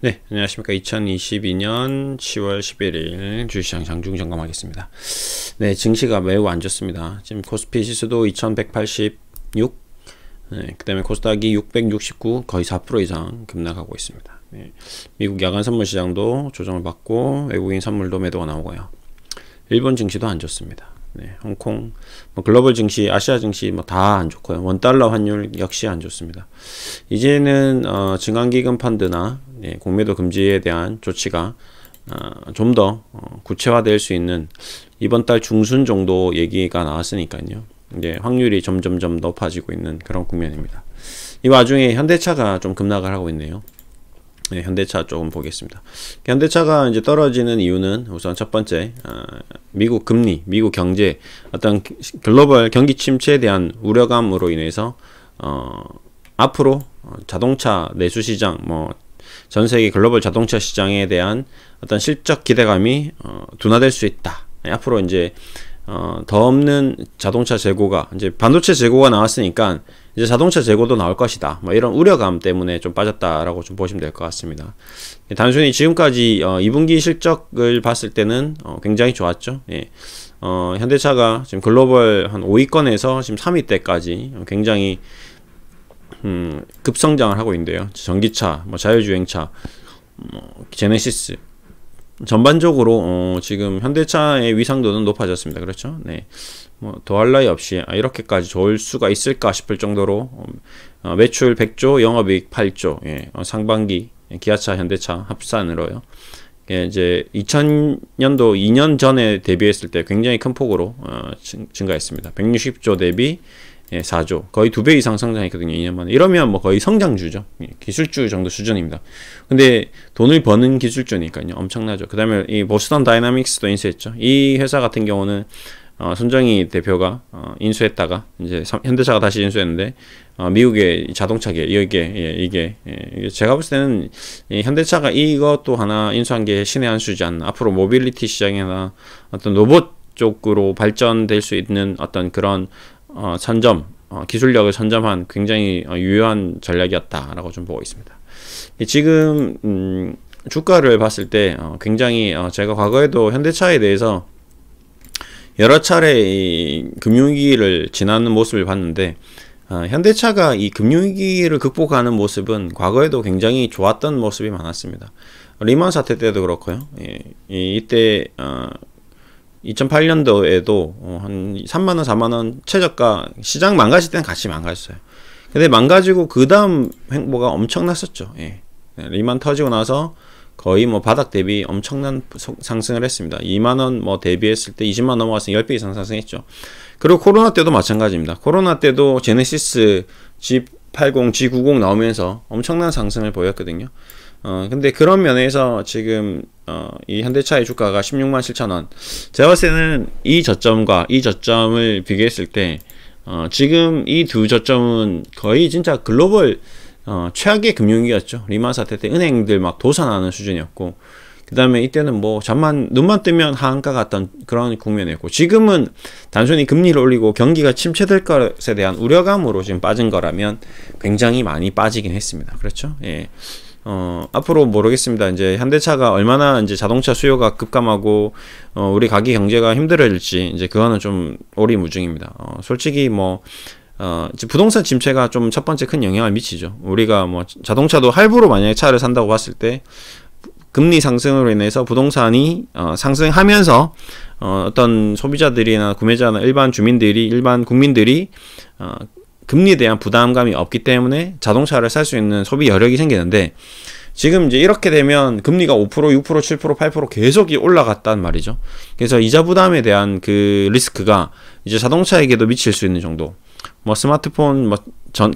네, 안녕하십니까. 2022년 10월 11일 주시장 장중 점검하겠습니다. 네, 증시가 매우 안 좋습니다. 지금 코스피 지수도 2186, 네, 그 다음에 코스닥이 669, 거의 4% 이상 급락하고 있습니다. 네, 미국 야간 선물 시장도 조정을 받고 외국인 선물도 매도가 나오고요. 일본 증시도 안 좋습니다. 네, 홍콩, 글로벌 증시, 아시아 증시 다 안 좋고요. 원달러 환율 역시 안 좋습니다. 이제는 증강기금 펀드나 공매도 금지에 대한 조치가 좀 더 구체화될 수 있는 이번 달 중순 정도 얘기가 나왔으니까요. 이제 확률이 점점점 높아지고 있는 그런 국면입니다. 이 와중에 현대차가 좀 급락을 하고 있네요. 네, 현대차 조금 보겠습니다. 현대차가 이제 떨어지는 이유는 우선 첫 번째, 미국 금리, 미국 경제, 어떤 글로벌 경기 침체에 대한 우려감으로 인해서, 앞으로 자동차 내수 시장, 전 세계 글로벌 자동차 시장에 대한 어떤 실적 기대감이, 둔화될 수 있다. 앞으로 이제, 더 없는 자동차 재고가, 이제 반도체 재고가 나왔으니까, 이제 자동차 재고도 나올 것이다. 이런 우려감 때문에 좀 빠졌다라고 좀 보시면 될 것 같습니다. 단순히 지금까지 2분기 실적을 봤을 때는 굉장히 좋았죠. 예. 현대차가 지금 글로벌 한 5위권에서 지금 3위 때까지 굉장히 급성장을 하고 있는데요. 전기차, 자율주행차, 제네시스 전반적으로 지금 현대차의 위상도는 높아졌습니다. 그렇죠? 네. 더할 나위 없이 이렇게까지 좋을 수가 있을까 싶을 정도로 매출 100조, 영업이익 8조, 예, 상반기 기아차, 현대차 합산으로요. 예, 이제 2000년도 2년 전에 대비했을 때 굉장히 큰 폭으로 증가했습니다. 160조 대비 4조, 거의 2배 이상 성장했거든요. 2년 만에. 이러면 거의 성장주죠. 기술주 정도 수준입니다. 근데 돈을 버는 기술주니까요. 엄청나죠. 그 다음에 이 보스턴 다이나믹스도 인수했죠. 이 회사 같은 경우는 손정희 대표가 인수했다가 이제 현대차가 다시 인수했는데 미국의 자동차계 이게 제가 봤을 때는 이 현대차가 이것도 하나 인수한 게 신의 한 수지 않나. 앞으로 모빌리티 시장이나 어떤 로봇 쪽으로 발전될 수 있는 어떤 그런 기술력을 선점한 굉장히 유효한 전략이었다라고 좀 보고 있습니다. 지금 주가를 봤을 때 굉장히 제가 과거에도 현대차에 대해서 여러 차례 이 금융위기를 지나는 모습을 봤는데 현대차가 이 금융위기를 극복하는 모습은 과거에도 굉장히 좋았던 모습이 많았습니다. 리먼 사태 때도 그렇고요. 이때 2008년도에도 한 3만원, 4만원 최저가 시장 망가질 때는 같이 망가졌어요. 근데 망가지고 그 다음 횡보가 엄청났었죠. 예. 리만 터지고 나서 거의 바닥 대비 엄청난 상승을 했습니다. 2만원 대비했을 때 20만 넘어갔으니 10배 이상 상승했죠. 그리고 코로나 때도 마찬가지입니다. 코로나 때도 제네시스 G80, G90 나오면서 엄청난 상승을 보였거든요. 근데 그런 면에서 지금 이 현대차의 주가가 16만 7천원. 제가 봤을 때는 이 저점과 이 저점을 비교했을 때 지금 이 두 저점은 거의 진짜 글로벌 최악의 금융위기였죠. 리만 사태 때 은행들 도산하는 수준이었고, 그 다음에 이때는 눈만 뜨면 하한가 같던 그런 국면이었고, 지금은 단순히 금리를 올리고 경기가 침체될 것에 대한 우려감으로 지금 빠진 거라면 굉장히 많이 빠지긴 했습니다. 그렇죠? 예. 앞으로 모르겠습니다. 이제 현대차가 얼마나 이제 자동차 수요가 급감하고, 우리 가계 경제가 힘들어질지, 이제 그거는 좀 오리무중입니다. 솔직히 부동산 침체가 좀 첫 번째 큰 영향을 미치죠. 우리가 자동차도 할부로 만약에 차를 산다고 봤을 때 금리 상승으로 인해서 부동산이 상승하면서 어떤 소비자들이나 구매자나 일반 국민들이 금리에 대한 부담감이 없기 때문에 자동차를 살 수 있는 소비 여력이 생기는데, 지금 이제 이렇게 되면 금리가 5%, 6%, 7%, 8% 계속 올라갔단 말이죠. 그래서 이자 부담에 대한 그 리스크가 이제 자동차에게도 미칠 수 있는 정도. 스마트폰,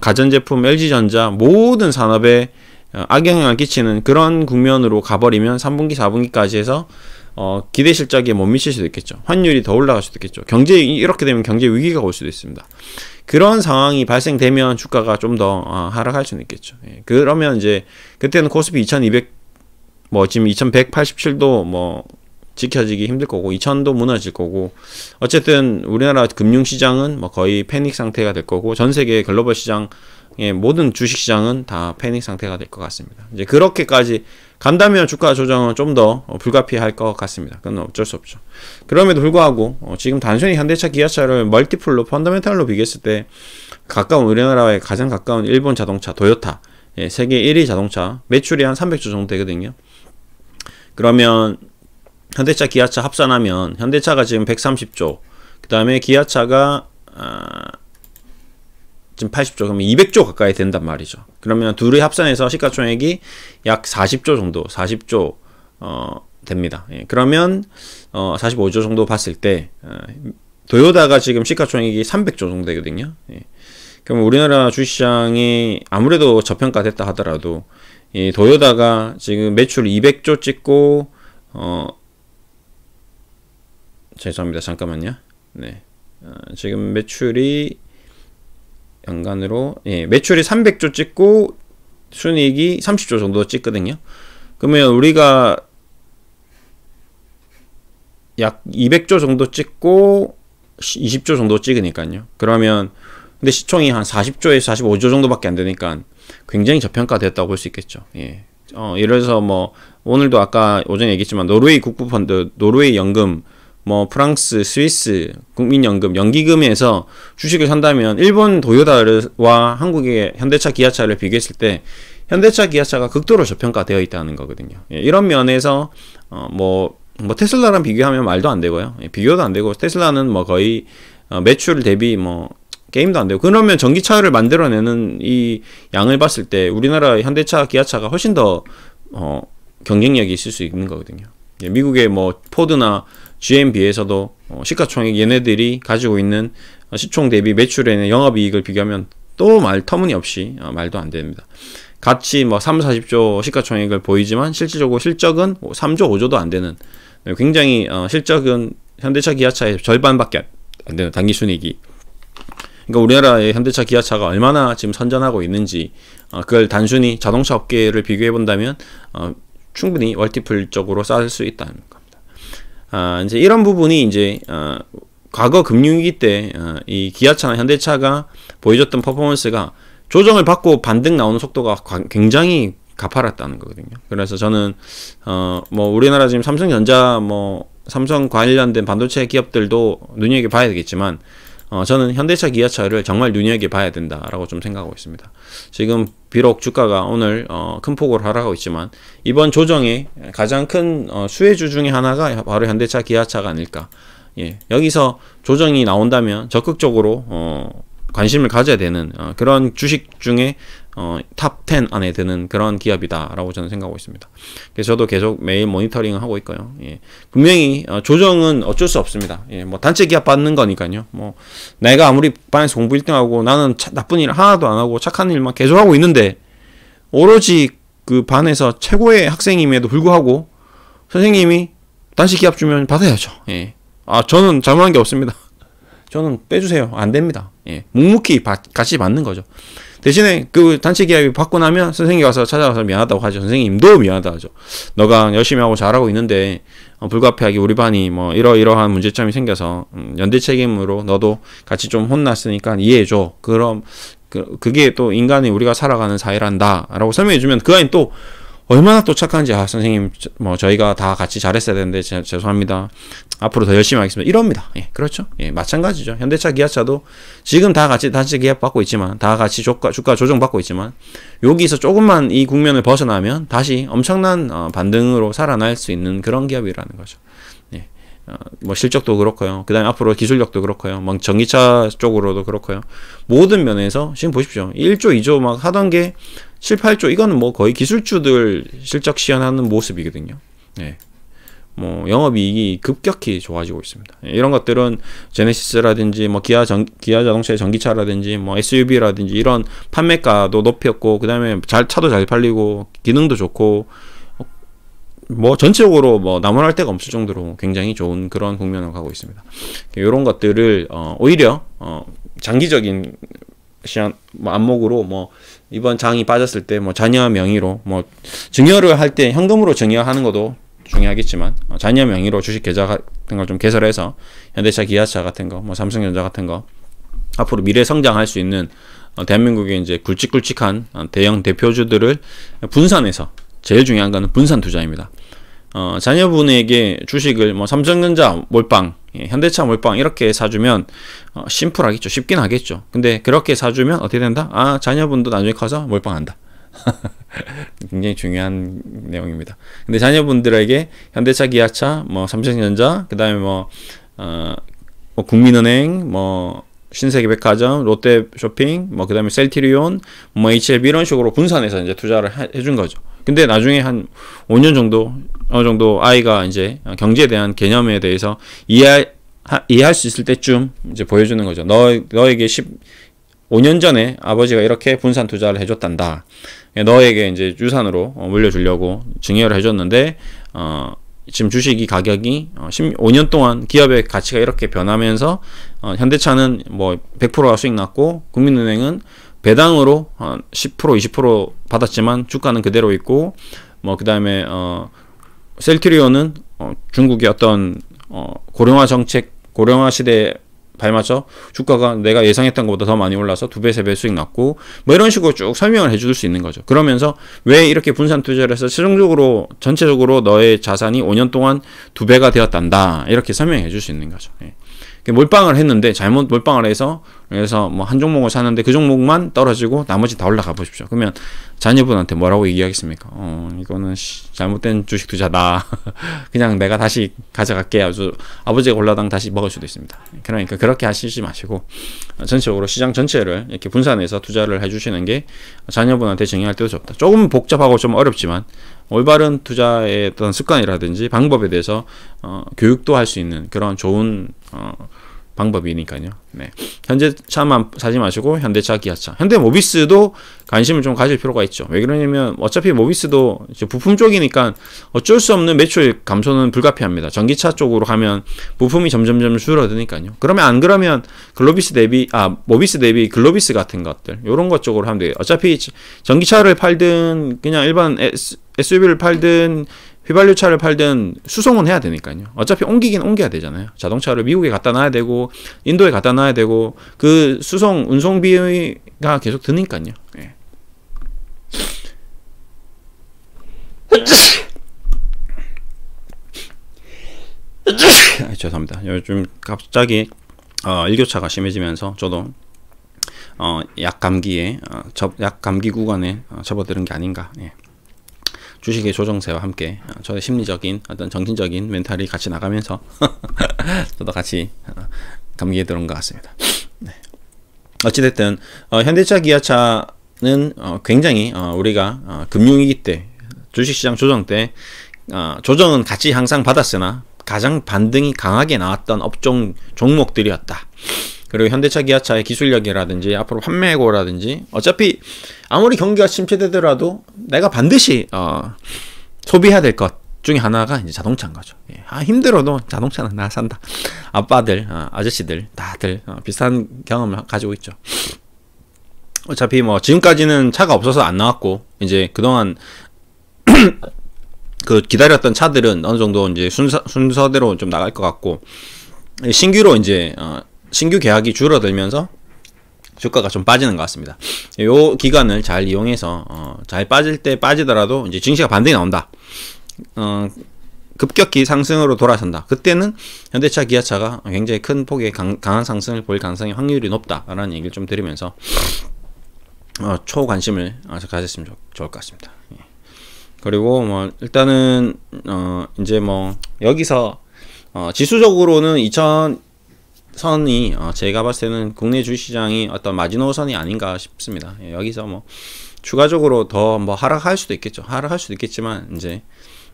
가전제품, LG전자 모든 산업에 악영향을 끼치는 그런 국면으로 가버리면 3분기, 4분기까지 해서 기대 실적에 못 미칠 수도 있겠죠. 환율이 더 올라갈 수도 있겠죠. 이렇게 되면 경제 위기가 올 수도 있습니다. 그런 상황이 발생되면 주가가 좀 더 하락할 수는 있겠죠. 예. 그러면 이제 그때는 코스피 2200, 지금 2187도 지켜지기 힘들 거고 2000도 무너질 거고, 어쨌든 우리나라 금융시장은 거의 패닉 상태가 될 거고, 전 세계 글로벌 시장 예, 모든 주식시장은 다 패닉 상태가 될 것 같습니다. 이제 그렇게까지 간다면 주가 조정은 좀 더 불가피할 것 같습니다. 그건 어쩔 수 없죠. 그럼에도 불구하고 지금 단순히 현대차, 기아차를 멀티플로 펀더멘탈로 비교했을 때 가까운 우리나라에 가장 가까운 일본 자동차 도요타, 예, 세계 1위 자동차 매출이 한 300조 정도 되거든요. 그러면 현대차, 기아차 합산하면 현대차가 지금 130조, 그 다음에 기아차가 지금 80조, 그러면 200조 가까이 된단 말이죠. 그러면 둘이 합산해서 시가총액이 약 40조 정도, 40조 됩니다. 예, 그러면 45조 정도 봤을 때 도요타가 지금 시가총액이 300조 정도 되거든요. 예. 그럼 우리나라 주식시장이 아무래도 저평가됐다 하더라도 이 도요타가 지금 매출 200조 찍고 죄송합니다. 잠깐만요. 네. 지금 매출이 연간으로, 예, 매출이 300조 찍고 순이익이 30조 정도 찍거든요. 그러면 우리가 약 200조 정도 찍고 20조 정도 찍으니까요. 그러면 근데 시총이 한 40조에서 45조 정도밖에 안 되니까 굉장히 저평가됐다고 볼 수 있겠죠. 예. 예를 들어서 뭐 오늘도 아까 오전에 얘기했지만 노르웨이 국부펀드, 노르웨이 연금, 뭐 프랑스, 스위스 국민연금, 연기금에서 주식을 산다면 일본 도요타와 한국의 현대차, 기아차를 비교했을 때 현대차, 기아차가 극도로 저평가되어 있다는 거거든요. 예, 이런 면에서 뭐 테슬라랑 비교하면 말도 안 되고요. 예, 비교도 안 되고 테슬라는 뭐 거의 매출 대비 뭐 게임도 안 되고, 그러면 전기차를 만들어내는 이 양을 봤을 때 우리나라 현대차, 기아차가 훨씬 더 경쟁력이 있을 수 있는 거거든요. 예, 미국의 뭐 포드나 GM 비해서도 시가총액 얘네들이 가지고 있는 시총 대비 매출에는 영업이익을 비교하면 또 터무니없이 말도 안 됩니다. 같이 뭐 3, 40조 시가총액을 보이지만 실질적으로 실적은 3조, 5조도 안 되는, 굉장히 실적은 현대차, 기아차의 절반밖에 안 되는 당기순이익이. 그러니까 우리나라의 현대차, 기아차가 얼마나 지금 선전하고 있는지 그걸 단순히 자동차 업계를 비교해 본다면 충분히 멀티플적으로 쌓을 수 있다는 겁니다. 이제 이런 부분이 이제 과거 금융위기 때 이 기아차나 현대차가 보여줬던 퍼포먼스가 조정을 받고 반등 나오는 속도가 굉장히 가팔랐다는 거거든요. 그래서 저는 뭐 우리나라 지금 삼성전자, 뭐 삼성 관련된 반도체 기업들도 눈여겨봐야 되겠지만 저는 현대차, 기아차를 정말 눈여겨봐야 된다라고 좀 생각하고 있습니다. 지금 비록 주가가 오늘 큰 폭으로 하락하고 있지만 이번 조정의 가장 큰 수혜주 중에 하나가 바로 현대차, 기아차가 아닐까. 예, 여기서 조정이 나온다면 적극적으로 관심을 가져야 되는 그런 주식 중에 탑 10 안에 드는 그런 기업이다라고 저는 생각하고 있습니다. 그래서 저도 계속 매일 모니터링을 하고 있고요. 예, 분명히 조정은 어쩔 수 없습니다. 예, 뭐 단체 기업 받는 거니까요. 뭐 내가 아무리 반에서 공부 1등하고 나는 나쁜 일 하나도 안 하고 착한 일만 계속 하고 있는데 오로지 그 반에서 최고의 학생임에도 불구하고 선생님이 단체 기업 주면 받아야죠. 예. 저는 잘못한 게 없습니다. 저는 빼주세요. 안 됩니다. 예, 묵묵히 같이 받는 거죠. 대신에 그 단체 기업이 받고 나면 선생님이 와서 찾아와서 미안하다고 하죠. 선생님도 미안하다고 하죠. 너가 열심히 하고 잘하고 있는데 불가피하게 우리 반이 뭐 이러이러한 문제점이 생겨서 연대 책임으로 너도 같이 좀 혼났으니까 이해해줘. 그럼 그게 또 인간이 우리가 살아가는 사회란다 라고 설명해주면 그 아이는 또 얼마나 또 착한지, 선생님 뭐 저희가 다 같이 잘했어야 되는데 죄송합니다. 앞으로 더 열심히 하겠습니다. 이럽니다. 예, 그렇죠. 예, 마찬가지죠. 현대차, 기아차도 지금 다 같이 단체 기업 받고 있지만, 다 같이 주가 조정 받고 있지만, 여기서 조금만 이 국면을 벗어나면 다시 엄청난 반등으로 살아날 수 있는 그런 기업이라는 거죠. 예. 뭐 실적도 그렇고요. 그 다음에 앞으로 기술력도 그렇고요. 뭐 전기차 쪽으로도 그렇고요. 모든 면에서 지금 보십시오. 1조, 2조 막 하던 게 7, 8조, 이거는 뭐 거의 기술주들 실적 시현하는 모습이거든요. 예. 뭐 영업이익이 급격히 좋아지고 있습니다. 예. 이런 것들은 제네시스라든지 뭐 기아 자동차의 전기차라든지 뭐 SUV라든지 이런 판매가도 높였고, 그 다음에 차도 잘 팔리고 기능도 좋고, 뭐 전체적으로 뭐 나무랄 데가 없을 정도로 굉장히 좋은 그런 국면을 가고 있습니다. 이런 것들을 오히려 장기적인 시한 뭐 안목으로 뭐 이번 장이 빠졌을 때 뭐 자녀 명의로 뭐 증여를 할 때 현금으로 증여하는 것도 중요하겠지만 자녀 명의로 주식 계좌 같은 걸 좀 개설해서 현대차, 기아차 같은 거, 뭐 삼성전자 같은 거 앞으로 미래 성장할 수 있는 대한민국의 이제 굵직굵직한 대형 대표주들을 분산해서, 제일 중요한 거는 분산 투자입니다. 자녀분에게 주식을 뭐 삼성전자 몰빵, 현대차 몰빵 이렇게 사주면 심플하겠죠. 쉽긴 하겠죠. 근데 그렇게 사주면 어떻게 된다? 아, 자녀분도 나중에 커서 몰빵한다. 굉장히 중요한 내용입니다. 근데 자녀분들에게 현대차, 기아차, 뭐 삼성전자, 그다음에 뭐 국민은행, 뭐 신세계백화점, 롯데쇼핑, 뭐 그다음에 셀트리온, 뭐 HLB 이런 식으로 분산해서 이제 투자를 해준 거죠. 근데 나중에 한 5년 정도 어느 정도 아이가 이제 경제에 대한 개념에 대해서 이해할 수 있을 때쯤 이제 보여주는 거죠. 너에게 5년 전에 아버지가 이렇게 분산 투자를 해줬단다. 너에게 이제 유산으로 물려주려고 증여를 해줬는데 지금 주식이 가격이 15년 동안 기업의 가치가 이렇게 변하면서 현대차는 뭐 100%가 수익 났고 국민은행은 배당으로 10% 20% 받았지만 주가는 그대로 있고, 뭐 그다음에 셀트리온은 중국의 어떤 고령화 정책, 고령화 시대에 발맞춰 주가가 내가 예상했던 것보다 더 많이 올라서 2배, 3배 수익 났고, 뭐 이런 식으로 쭉 설명을 해줄 수 있는 거죠. 그러면서 왜 이렇게 분산 투자를 해서 최종적으로 전체적으로 너의 자산이 5년 동안 2배가 되었단다, 이렇게 설명해 줄 수 있는 거죠. 예. 몰빵을 했는데 잘못 몰빵을 해서, 그래서 뭐 한 종목을 사는데 그 종목만 떨어지고 나머지 다 올라가 보십시오. 그러면 자녀분한테 뭐라고 얘기하겠습니까? 이거는 잘못된 주식 투자다. 그냥 내가 다시 가져갈게. 아주 아버지가 골라당 다시 먹을 수도 있습니다. 그러니까 그렇게 하시지 마시고 전체적으로 시장 전체를 이렇게 분산해서 투자를 해주시는 게 자녀분한테 증여할 때도 좋다. 조금 복잡하고 좀 어렵지만 올바른 투자의 어떤 습관이라든지 방법에 대해서 교육도 할 수 있는 그런 좋은 방법이니까요. 네. 현대차만 사지 마시고 현대차, 기아차, 현대모비스도 관심을 좀 가질 필요가 있죠. 왜 그러냐면 어차피 모비스도 이제 부품 쪽이니까 어쩔 수 없는 매출 감소는 불가피합니다. 전기차 쪽으로 가면 부품이 점점점 줄어드니까요. 그러면 안 그러면 모비스 대비 글로비스 같은 것들, 요런 것 쪽으로 하면 돼요. 어차피 전기차를 팔든 그냥 일반 SUV를 팔든 휘발유차를 팔든 수송은 해야 되니까요. 어차피 옮기긴 옮겨야 되잖아요. 자동차를 미국에 갖다 놔야 되고 인도에 갖다 놔야 되고 그 운송비가 계속 드니까요. 예. 죄송합니다. 요즘 갑자기 일교차가 심해지면서 저도 약 감기 구간에 접어드는 게 아닌가. 예. 주식의 조정세와 함께 저의 심리적인 어떤 정신적인 멘탈이 같이 나가면서 저도 같이 감기에 들어온 것 같습니다. 네. 어찌됐든 현대차, 기아차는 굉장히 우리가 금융위기 때, 주식시장 조정 때 조정은 같이 항상 받았으나 가장 반등이 강하게 나왔던 업종 종목들이었다. 그리고 현대차, 기아차의 기술력이라든지 앞으로 판매고라든지 어차피 아무리 경기가 침체되더라도 내가 반드시 소비해야 될 것 중에 하나가 이제 자동차인 거죠. 예. 힘들어도 자동차는 나 산다. 아빠들, 아저씨들 다들 비슷한 경험을 가지고 있죠. 어차피 뭐 지금까지는 차가 없어서 안 나왔고 이제 그동안 그 기다렸던 차들은 어느 정도 이제 순서대로 좀 나갈 것 같고 신규로 이제 신규 계약이 줄어들면서 주가가 좀 빠지는 것 같습니다. 요 기간을 잘 이용해서 잘 빠질 때 빠지더라도 이제 증시가 반등이 나온다. 급격히 상승으로 돌아선다. 그때는 현대차, 기아차가 굉장히 큰 폭의 강한 상승을 보일 가능성이 확률이 높다라는 얘기를 좀 드리면서 초관심을 가졌으면 좋을 것 같습니다. 예. 그리고 뭐 일단은 이제 뭐 여기서 지수적으로는 2000선이 제가 봤을 때는 국내 주식시장이 어떤 마지노선이 아닌가 싶습니다. 예, 여기서 뭐 추가적으로 더 뭐 하락할 수도 있겠죠. 하락할 수도 있겠지만 이제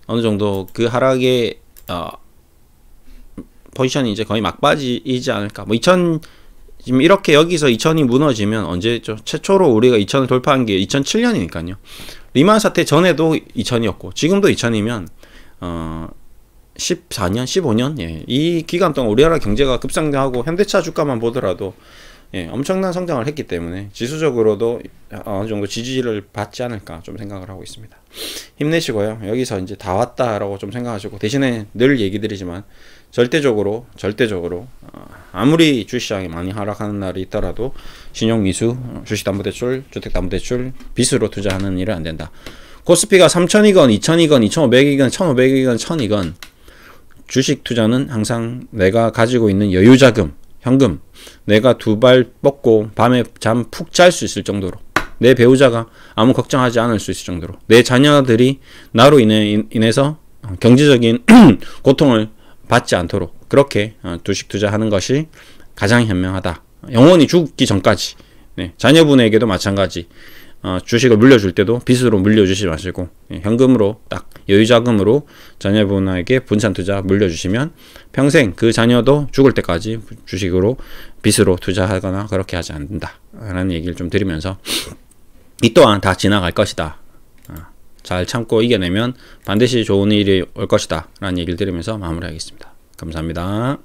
어느 정도 그 하락의 포지션이 이제 거의 막바지이지 않을까. 뭐 지금 이렇게 여기서 2000이 무너지면 언제죠? 최초로 우리가 2000을 돌파한 게 2007년이니까요. 리만 사태 전에도 2000이었고 지금도 2000이면 14년, 15년 예. 이 기간 동안 우리나라 경제가 급상승하고 현대차 주가만 보더라도 예, 엄청난 성장을 했기 때문에 지수적으로도 어느 정도 지지를 받지 않을까 좀 생각을 하고 있습니다. 힘내시고요. 여기서 이제 다 왔다라고 좀 생각하시고, 대신에 늘 얘기 드리지만 절대적으로 아무리 주식시장이 많이 하락하는 날이 있더라도 신용미수, 주식담보대출, 주택담보대출, 빚으로 투자하는 일은 안 된다. 코스피가 3,000이건 2,000이건 2,500이건 1,500이건 1,000이건 주식 투자는 항상 내가 가지고 있는 여유자금, 현금, 내가 두 발 뻗고 밤에 잠 푹 잘 수 있을 정도로, 내 배우자가 아무 걱정하지 않을 수 있을 정도로, 내 자녀들이 나로 인해서 경제적인 고통을 받지 않도록 그렇게 주식 투자하는 것이 가장 현명하다. 영원히 죽기 전까지. 네, 자녀분에게도 마찬가지. 주식을 물려줄 때도 빚으로 물려주지 마시고, 현금으로 딱 여유자금으로 자녀분에게 분산 투자 물려주시면 평생 그 자녀도 죽을 때까지 주식으로 빚으로 투자하거나 그렇게 하지 않는다 라는 얘기를 좀 드리면서, 이 또한 다 지나갈 것이다, 잘 참고 이겨내면 반드시 좋은 일이 올 것이다 라는 얘기를 드리면서 마무리하겠습니다. 감사합니다.